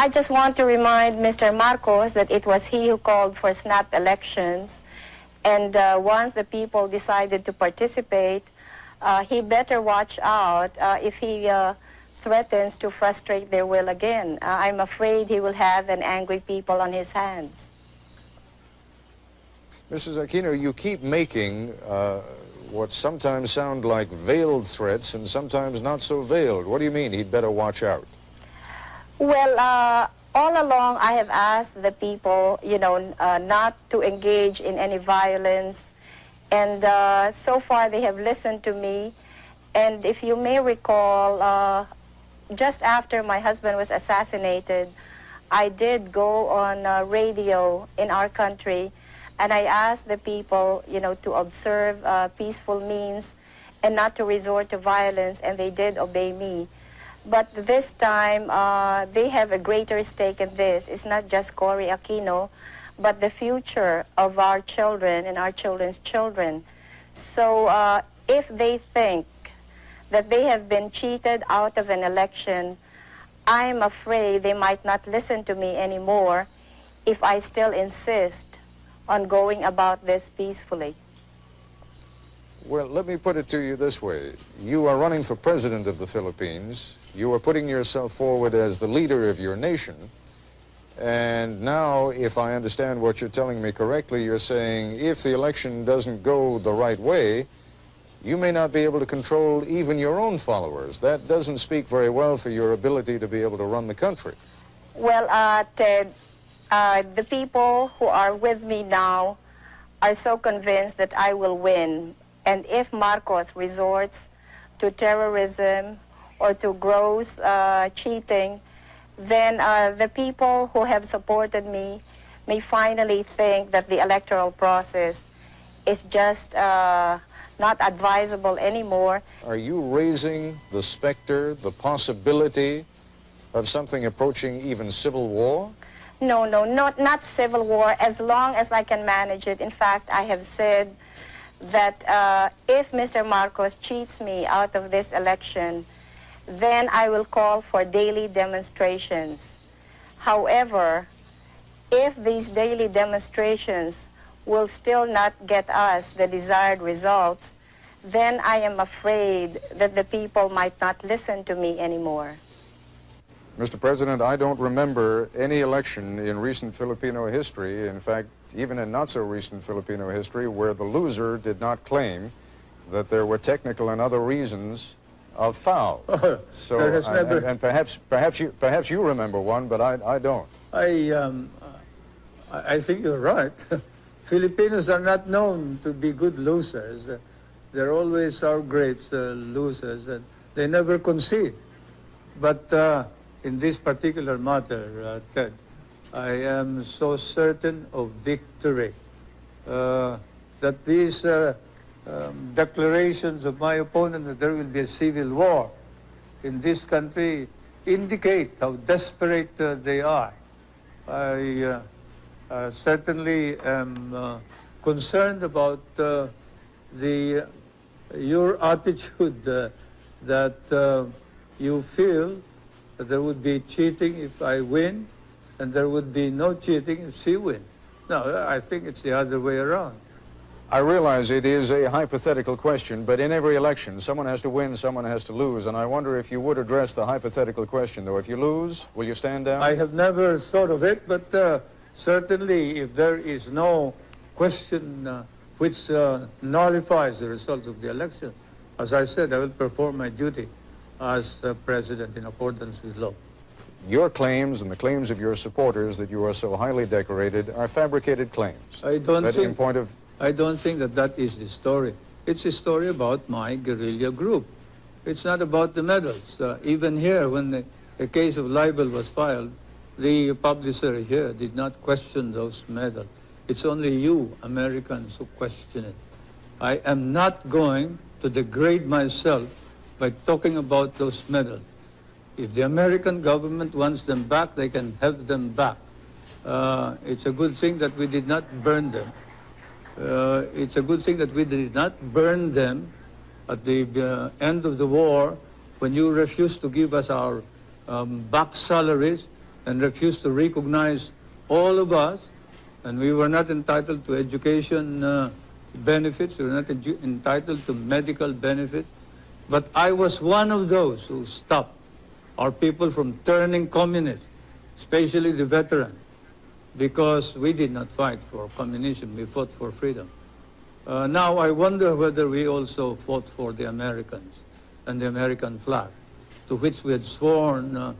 I just want to remind Mr. Marcos that it was he who called for snap elections. And once the people decided to participate, he better watch out if he threatens to frustrate their will again. I'm afraid he will have an angry people on his hands. Mrs. Aquino, you keep making what sometimes sound like veiled threats and sometimes not so veiled. What do you mean he'd better watch out? Well, all along I have asked the people, you know, not to engage in any violence. And so far they have listened to me. And if you may recall, just after my husband was assassinated, I did go on radio in our country, and I asked the people, you know, to observe peaceful means and not to resort to violence, and they did obey me. But this time, they have a greater stake in this. It's not just Cory Aquino, but the future of our children and our children's children. So if they think that they have been cheated out of an election, I'm afraid they might not listen to me anymore if I still insist on going about this peacefully. Well, let me put it to you this way. You are running for president of the Philippines. You are putting yourself forward as the leader of your nation. And now, if I understand what you're telling me correctly, you're saying if the election doesn't go the right way, you may not be able to control even your own followers. That doesn't speak very well for your ability to be able to run the country. Well, Ted, the people who are with me now are so convinced that I will win. And if Marcos resorts to terrorism or to gross cheating, then the people who have supported me may finally think that the electoral process is just not advisable anymore. Are you raising the specter, the possibility of something approaching even civil war? No, not civil war, as long as I can manage it. In fact, I have said that if Mr. Marcos cheats me out of this election, then I will call for daily demonstrations. However, if these daily demonstrations will still not get us the desired results, then I am afraid that the people might not listen to me anymore. Mr. President, I don't remember any election in recent Filipino history, in fact, even in not so recent Filipino history, where the loser did not claim that there were technical and other reasons of foul. So, and perhaps you remember one, but I don't. I think you're right. Filipinos are not known to be good losers. They're always our great losers, and they never concede. But in this particular matter, Ted, I am so certain of victory that these declarations of my opponent that there will be a civil war in this country indicate how desperate they are. I certainly am concerned about your attitude that you feel that there would be cheating if I win, and there would be no cheating if she wins. No, I think it's the other way around. I realize it is a hypothetical question, but in every election, someone has to win, someone has to lose, and I wonder if you would address the hypothetical question, though. If you lose, will you stand down? I have never thought of it, but certainly if there is no question which nullifies the results of the election, as I said, I will perform my duty as president in accordance with law. Your claims and the claims of your supporters that you are so highly decorated are fabricated claims. I don't think that that is the story. It's a story about my guerrilla group. It's not about the medals. Even here, when the case of libel was filed, the publisher here did not question those medals. It's only you, Americans, who question it. I am not going to degrade myself by talking about those medals. If the American government wants them back, they can have them back. It's a good thing that we did not burn them. It's a good thing that we did not burn them at the end of the war when you refused to give us our back salaries and refused to recognize all of us, and we were not entitled to education benefits, we were not entitled to medical benefits. But I was one of those who stopped our people from turning communist, especially the veterans, because we did not fight for communism, we fought for freedom. Now I wonder whether we also fought for the Americans and the American flag, to which we had sworn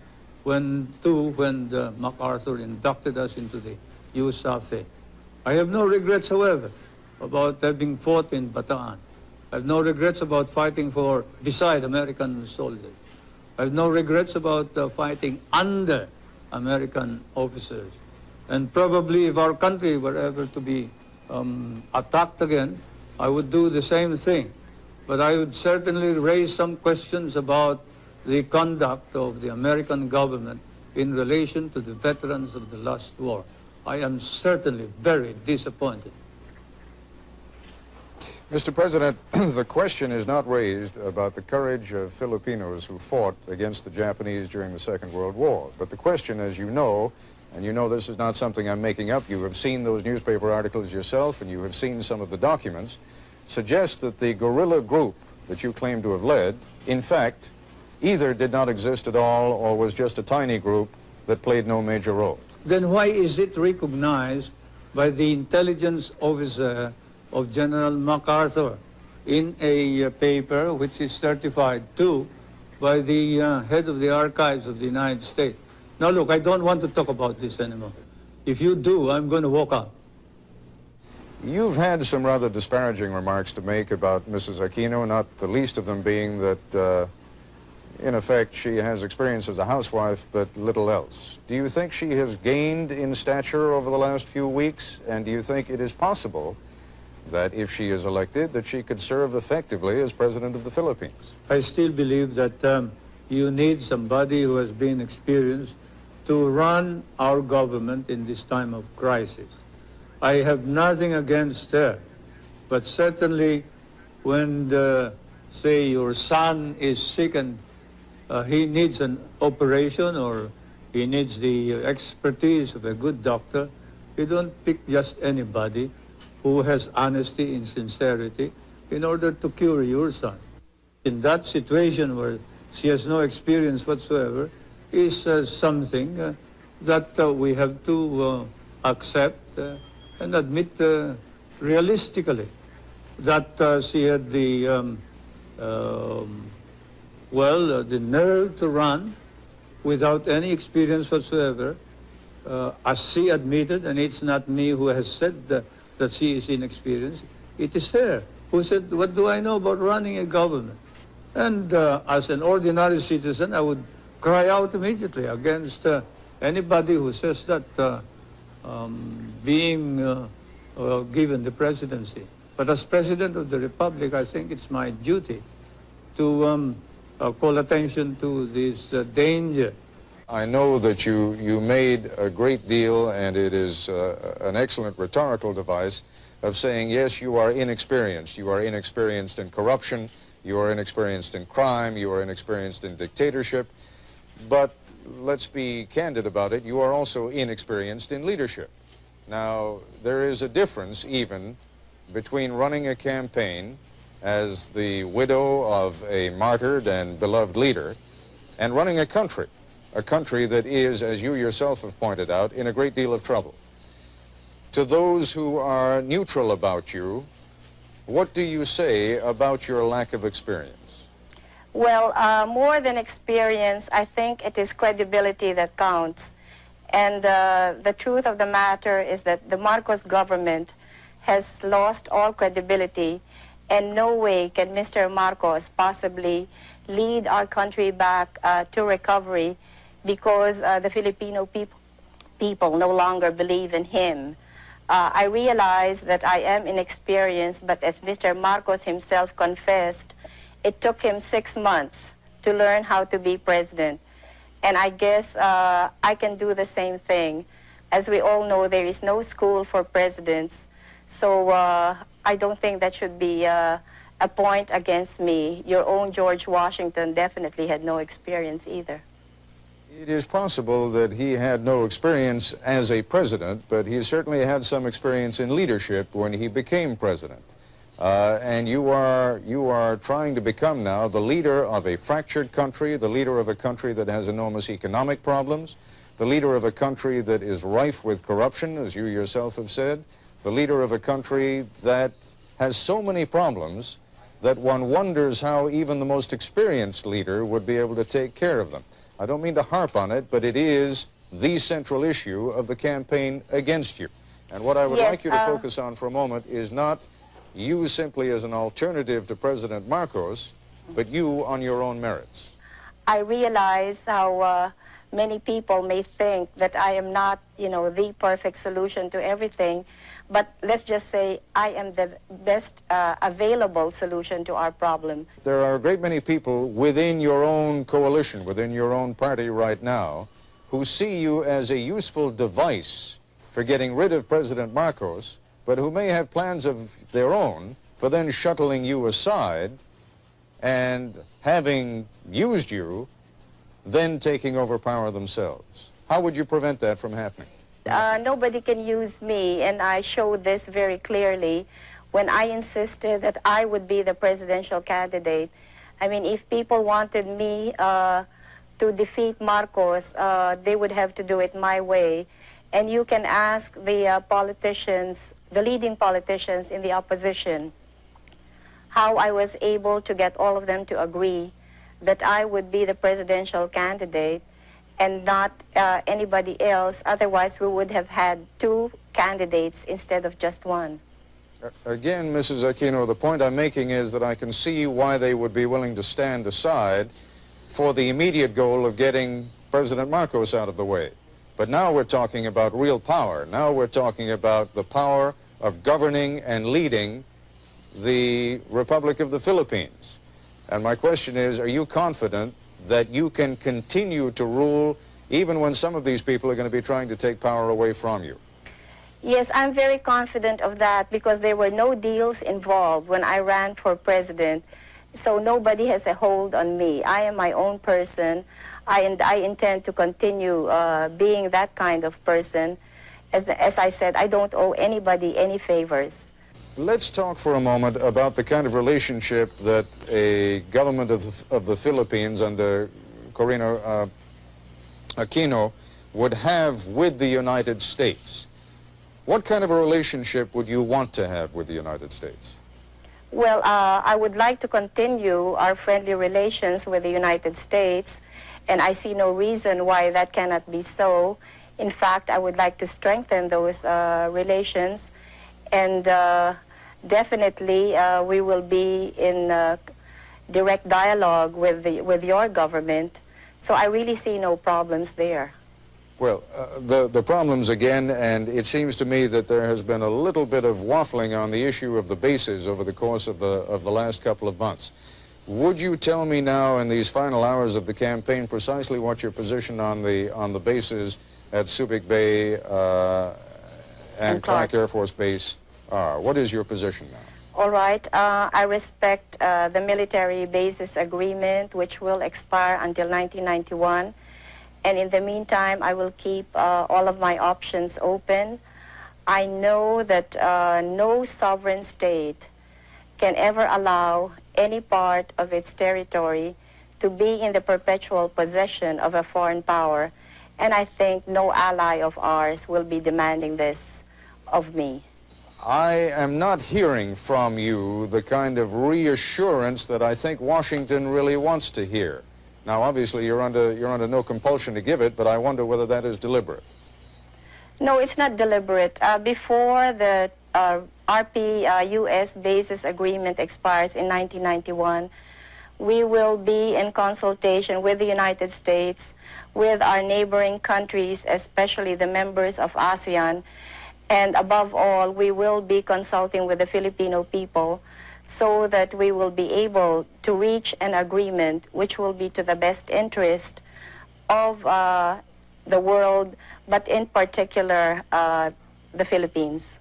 when MacArthur inducted us into the USAFE. I have no regrets, however, about having fought in Bataan. I have no regrets about fighting beside American soldiers. I have no regrets about fighting under American officers. And probably if our country were ever to be attacked again, I would do the same thing. But I would certainly raise some questions about the conduct of the American government in relation to the veterans of the last war. I am certainly very disappointed. Mr. President, the question is not raised about the courage of Filipinos who fought against the Japanese during the Second World War. But the question, as you know, and you know this is not something I'm making up, you have seen those newspaper articles yourself and you have seen some of the documents, suggests that the guerrilla group that you claim to have led, in fact, either did not exist at all or was just a tiny group that played no major role. Then why is it recognized by the intelligence officer of General MacArthur in a paper which is certified too by the head of the archives of the United States? Now look, I don't want to talk about this anymore. If you do, I'm going to walk out. You've had some rather disparaging remarks to make about Mrs. Aquino, not the least of them being that, in effect, she has experience as a housewife, but little else. Do you think she has gained in stature over the last few weeks? And do you think it is possible that if she is elected, that she could serve effectively as President of the Philippines? I still believe that you need somebody who has been experienced to run our government in this time of crisis. I have nothing against her, but certainly when, say, your son is sick and he needs an operation or he needs the expertise of a good doctor, you don't pick just anybody who has honesty and sincerity in order to cure your son. In that situation where she has no experience whatsoever is something that we have to accept and admit realistically that she had the the nerve to run without any experience whatsoever, as she admitted, and it's not me who has said that she is inexperienced, it is her who said, what do I know about running a government? And as an ordinary citizen, I would cry out immediately against anybody who says that being given the presidency. But as President of the Republic, I think it's my duty to call attention to this danger. I know that you made a great deal, and it is an excellent rhetorical device, of saying, yes, you are inexperienced. You are inexperienced in corruption, you are inexperienced in crime, you are inexperienced in dictatorship. But let's be candid about it, you are also inexperienced in leadership. Now, there is a difference even between running a campaign as the widow of a martyred and beloved leader and running a country that is, as you yourself have pointed out, in a great deal of trouble. To those who are neutral about you, what do you say about your lack of experience? Well, more than experience, I think it is credibility that counts. And the truth of the matter is that the Marcos government has lost all credibility, and no way can Mr. Marcos possibly lead our country back to recovery because the Filipino people no longer believe in him. I realize that I am inexperienced, but as Mr. Marcos himself confessed, it took him 6 months to learn how to be president. And I guess I can do the same thing. As we all know, there is no school for presidents, so I don't think that should be a point against me. Your own George Washington definitely had no experience either. It is possible that he had no experience as a president, but he certainly had some experience in leadership when he became president. And you are trying to become now the leader of a fractured country, the leader of a country that has enormous economic problems, the leader of a country that is rife with corruption, as you yourself have said, the leader of a country that has so many problems that one wonders how even the most experienced leader would be able to take care of them. I don't mean to harp on it, but it is the central issue of the campaign against you. And what I would like you to focus on for a moment is not you simply as an alternative to President Marcos, but you on your own merits. I realize how many people may think that I am not, the perfect solution to everything, but let's just say I am the best available solution to our problem. There are a great many people within your own coalition, within your own party right now, who see you as a useful device for getting rid of President Marcos, but who may have plans of their own for then shuttling you aside and, having used you, then taking over power themselves. How would you prevent that from happening? Nobody can use me, and I showed this very clearly when I insisted that I would be the presidential candidate. I mean, if people wanted me to defeat Marcos, they would have to do it my way. And you can ask the politicians, the leading politicians in the opposition, how I was able to get all of them to agree that I would be the presidential candidate and not anybody else. Otherwise, we would have had two candidates instead of just one. Again, Mrs. Aquino, the point I'm making is that I can see why they would be willing to stand aside for the immediate goal of getting President Marcos out of the way. But now we're talking about real power. Now we're talking about the power of governing and leading the Republic of the Philippines. And my question is, are you confident that you can continue to rule even when some of these people are going to be trying to take power away from you? Yes, I'm very confident of that because there were no deals involved when I ran for president. So nobody has a hold on me. I am my own person. I intend to continue being that kind of person. As I said, I don't owe anybody any favors. Let's talk for a moment about the kind of relationship that a government of the Philippines under Cory Aquino would have with the United States. What kind of a relationship would you want to have with the United States? Well, I would like to continue our friendly relations with the United States, and I see no reason why that cannot be so. In fact, I would like to strengthen those relations, and definitely we will be in direct dialogue with your government, so I really see no problems there. Well, the problems again, and it seems to me that there has been a little bit of waffling on the issue of the bases over the course of the last couple of months. Would you tell me now in these final hours of the campaign precisely what your position on the bases at Subic Bay and Clark Air Force Base are? What is your position now? All right. I respect the military bases agreement, which will expire until 1991. And in the meantime, I will keep all of my options open. I know that no sovereign state can ever allow any part of its territory to be in the perpetual possession of a foreign power. And I think no ally of ours will be demanding this of me. I am not hearing from you the kind of reassurance that I think Washington really wants to hear. Now, obviously, you're under no compulsion to give it, but I wonder whether that is deliberate. No, it's not deliberate. Before the RP-U.S. bases agreement expires in 1991, we will be in consultation with the United States, with our neighboring countries, especially the members of ASEAN, and above all, we will be consulting with the Filipino people so that we will be able to reach an agreement which will be to the best interest of the world, but in particular, the Philippines.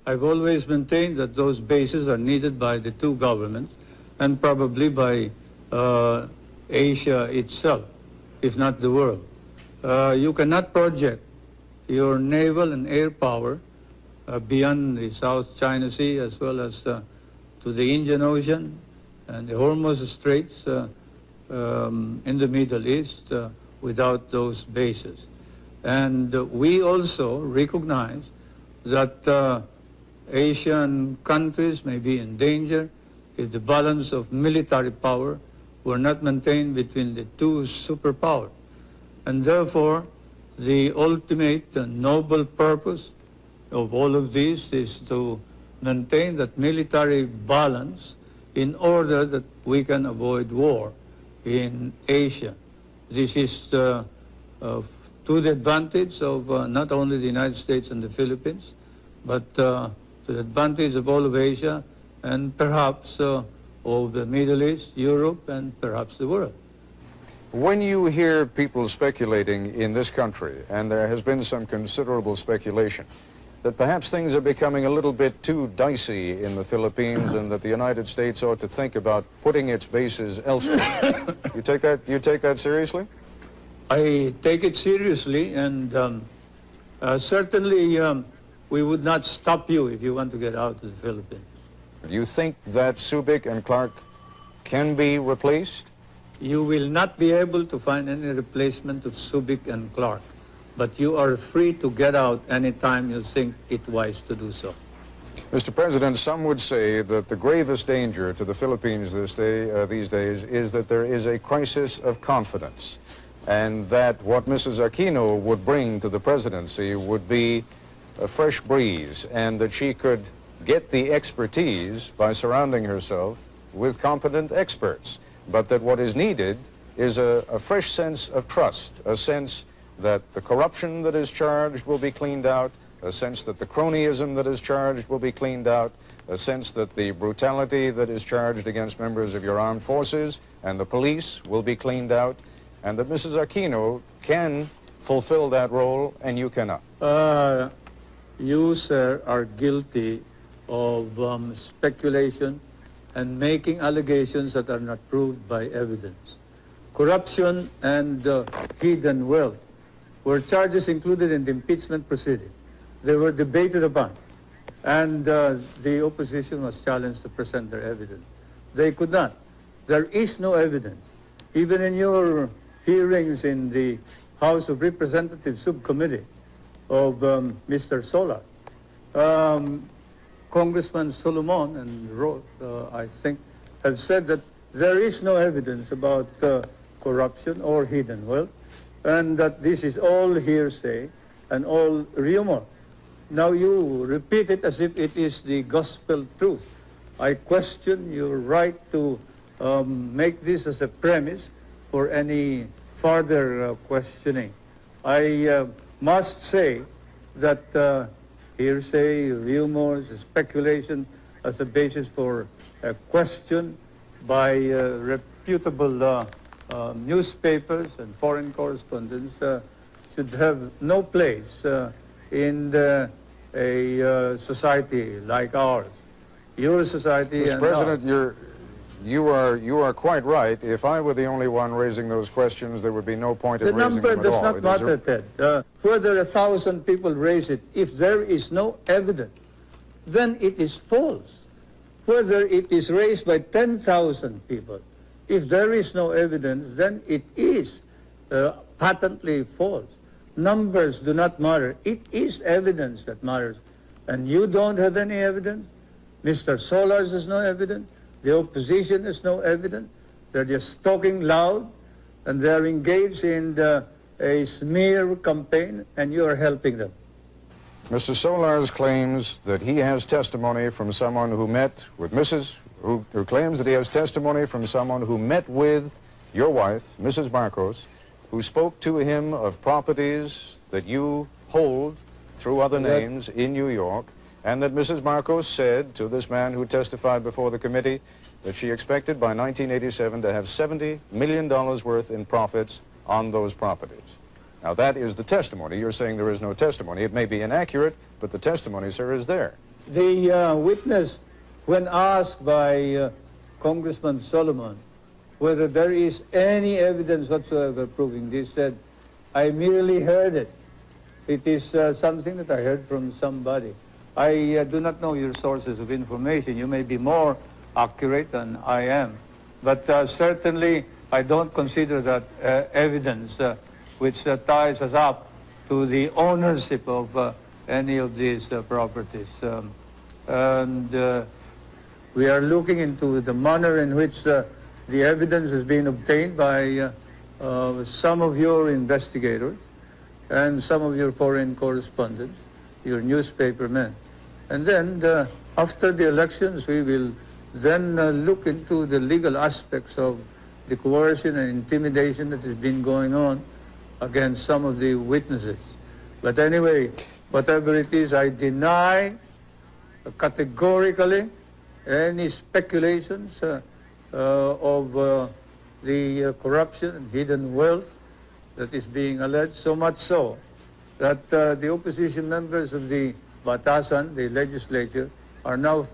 I've always maintained that those bases are needed by the two governments and probably by Asia itself. if not the world. You cannot project your naval and air power beyond the South China Sea as well as to the Indian Ocean and the Hormuz Straits in the Middle East without those bases. And we also recognize that Asian countries may be in danger if the balance of military power were not maintained between the two superpowers. And therefore, the ultimate noble purpose of all of this is to maintain that military balance in order that we can avoid war in Asia. This is to the advantage of not only the United States and the Philippines, but to the advantage of all of Asia and perhaps of the Middle East, Europe, and perhaps the world. When you hear people speculating in this country, and there has been some considerable speculation, that perhaps things are becoming a little bit too dicey in the Philippines and that the United States ought to think about putting its bases elsewhere. You take that seriously? I take it seriously, and certainly we would not stop you if you want to get out of the Philippines. Do you think that Subic and Clark can be replaced? You will not be able to find any replacement of Subic and Clark, but you are free to get out anytime you think it wise to do so. Mr. President, some would say that the gravest danger to the Philippines these days is that there is a crisis of confidence, and that what Mrs. Aquino would bring to the presidency would be a fresh breeze, and that she could get the expertise by surrounding herself with competent experts, but that what is needed is a fresh sense of trust, a sense that the corruption that is charged will be cleaned out, a sense that the cronyism that is charged will be cleaned out, a sense that the brutality that is charged against members of your armed forces and the police will be cleaned out, and that Mrs. Aquino can fulfill that role and you cannot. You, sir, are guilty of speculation and making allegations that are not proved by evidence. Corruption and hidden wealth were charges included in the impeachment proceeding. They were debated upon, and the opposition was challenged to present their evidence. They could not. There is no evidence. Even in your hearings in the House of Representatives subcommittee of Mr. Solar, Congressman Solomon and Roth, I think, have said that there is no evidence about corruption or hidden wealth, and that this is all hearsay and all rumor. Now you repeat it as if it is the gospel truth. I question your right to make this as a premise for any further questioning. I must say that hearsay, rumors, speculation as a basis for a question by reputable newspapers and foreign correspondents should have no place in a society like ours. Your society Mr. and President, ours. you are quite right. If I were the only one raising those questions, there would be no point in raising them at all. The number does not matter, Ted. Whether 1,000 people raise it, if there is no evidence, then it is false. Whether it is raised by 10,000 people, if there is no evidence, then it is patently false. Numbers do not matter. It is evidence that matters. And you don't have any evidence. Mr. Solars has no evidence. The opposition has no evidence. They're just talking loud, and they're engaged in a smear campaign, and you are helping them. Mr. Solars claims that he has testimony from someone who met with who claims that he has testimony from someone who met with your wife, Mrs. Marcos, who spoke to him of properties that you hold through other names in New York, and that Mrs. Marcos said to this man who testified before the committee that she expected by 1987 to have $70 million worth in profits on those properties. Now that is the testimony. You're saying there is no testimony. It may be inaccurate, but the testimony, sir, is there. The witness, when asked by Congressman Solomon whether there is any evidence whatsoever proving this. Said, I merely heard it. It is something that I heard from somebody. I do not know your sources of information. You may be more accurate than I am. But certainly, I don't consider that evidence which ties us up to the ownership of any of these properties. We are looking into the manner in which the evidence has been obtained by some of your investigators and some of your foreign correspondents, your newspaper men. And then after the elections, we will then look into the legal aspects of the coercion and intimidation that has been going on against some of the witnesses. But anyway, whatever it is, I deny categorically any speculations of the corruption and hidden wealth that is being alleged, so much so that the opposition members of the Batasan, the legislature, are now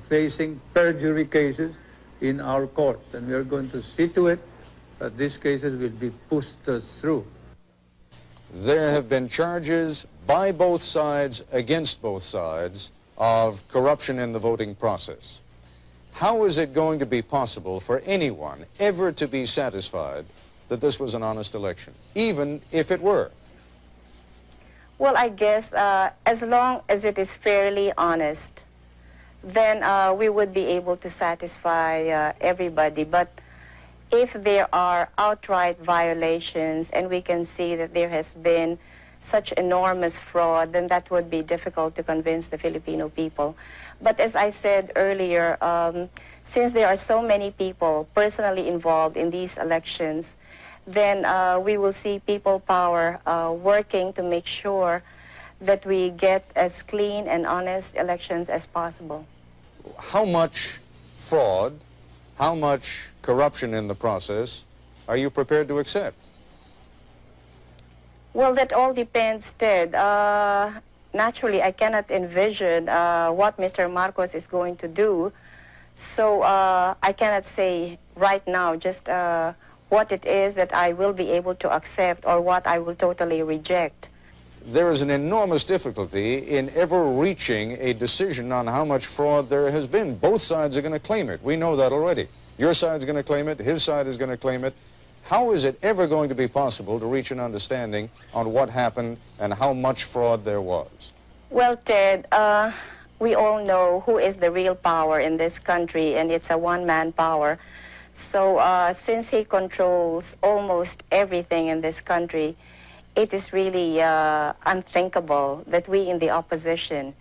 facing perjury cases in our courts, and we are going to see to it that these cases will be pushed through. There have been charges by both sides, against both sides, of corruption in the voting process. How is it going to be possible for anyone ever to be satisfied that this was an honest election, even if it were? Well, I guess as long as it is fairly honest, then we would be able to satisfy everybody. But if there are outright violations and we can see that there has been such enormous fraud, then that would be difficult to convince the Filipino people. But as I said earlier, since there are so many people personally involved in these elections, then we will see people power working to make sure that we get as clean and honest elections as possible. How much fraud, how much corruption in the process are you prepared to accept? Well, that all depends, Ted. Naturally, I cannot envision what Mr. Marcos is going to do. So I cannot say right now just what it is that I will be able to accept or what I will totally reject. There is an enormous difficulty in ever reaching a decision on how much fraud there has been. Both sides are going to claim it. We know that already. Your side's going to claim it. His side is going to claim it. How is it ever going to be possible to reach an understanding on what happened and how much fraud there was? Well, Ted, we all know who is the real power in this country, and it's a one-man power. So since he controls almost everything in this country, it is really unthinkable that we in the opposition,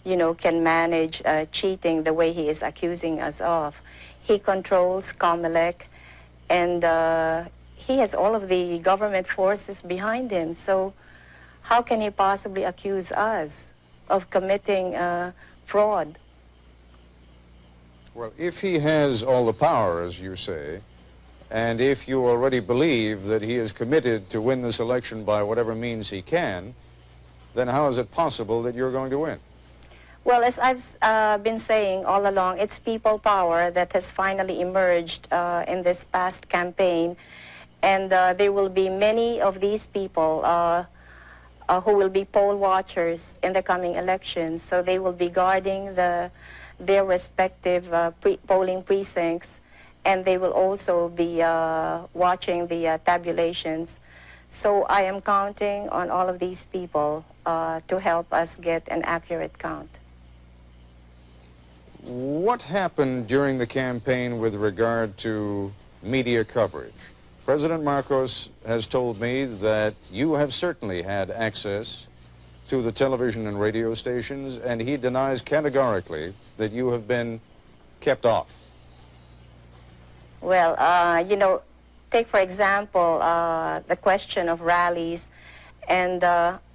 you know, can manage cheating the way he is accusing us of. He controls COMELEC, and he has all of the government forces behind him. So how can he possibly accuse us of committing fraud? Well, if he has all the power, as you say, and if you already believe that he is committed to win this election by whatever means he can, then how is it possible that you're going to win? Well, as I've been saying all along, it's people power that has finally emerged in this past campaign. And there will be many of these people who will be poll watchers in the coming elections. So they will be guarding their respective polling precincts, and they will also be watching the tabulations. So I am counting on all of these people to help us get an accurate count. What happened during the campaign with regard to media coverage? President Marcos has told me that you have certainly had access to the television and radio stations, and he denies categorically that you have been kept off. Well, you know, take for example the question of rallies and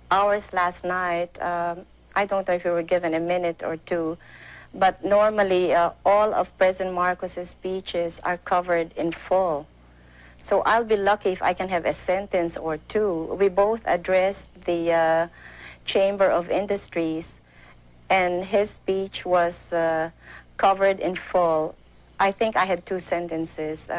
ours last night. I don't know if you were given a minute or two, but normally all of President Marcos's speeches are covered in full. So I'll be lucky if I can have a sentence or two. We both addressed the Chamber of Industries, and his speech was covered in full. I think I had two sentences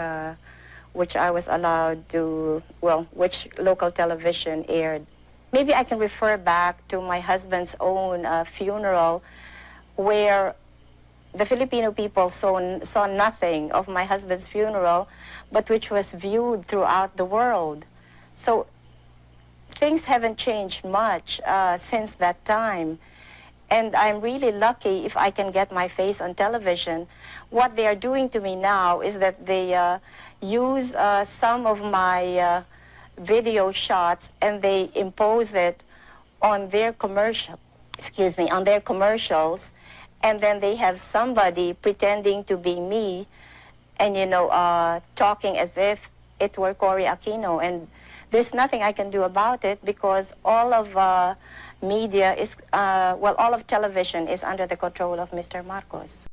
which I was allowed to, well, which local television aired. Maybe I can refer back to my husband's own funeral, where the Filipino people saw nothing of my husband's funeral, but which was viewed throughout the world. So things haven't changed much since that time. And I'm really lucky if I can get my face on television. What they are doing to me now is that they use some of my video shots and they impose it on their on their commercials, and then they have somebody pretending to be me and, you know, talking as if it were Cory Aquino. And there's nothing I can do about it because all of media is, well, all of television is under the control of Mr. Marcos.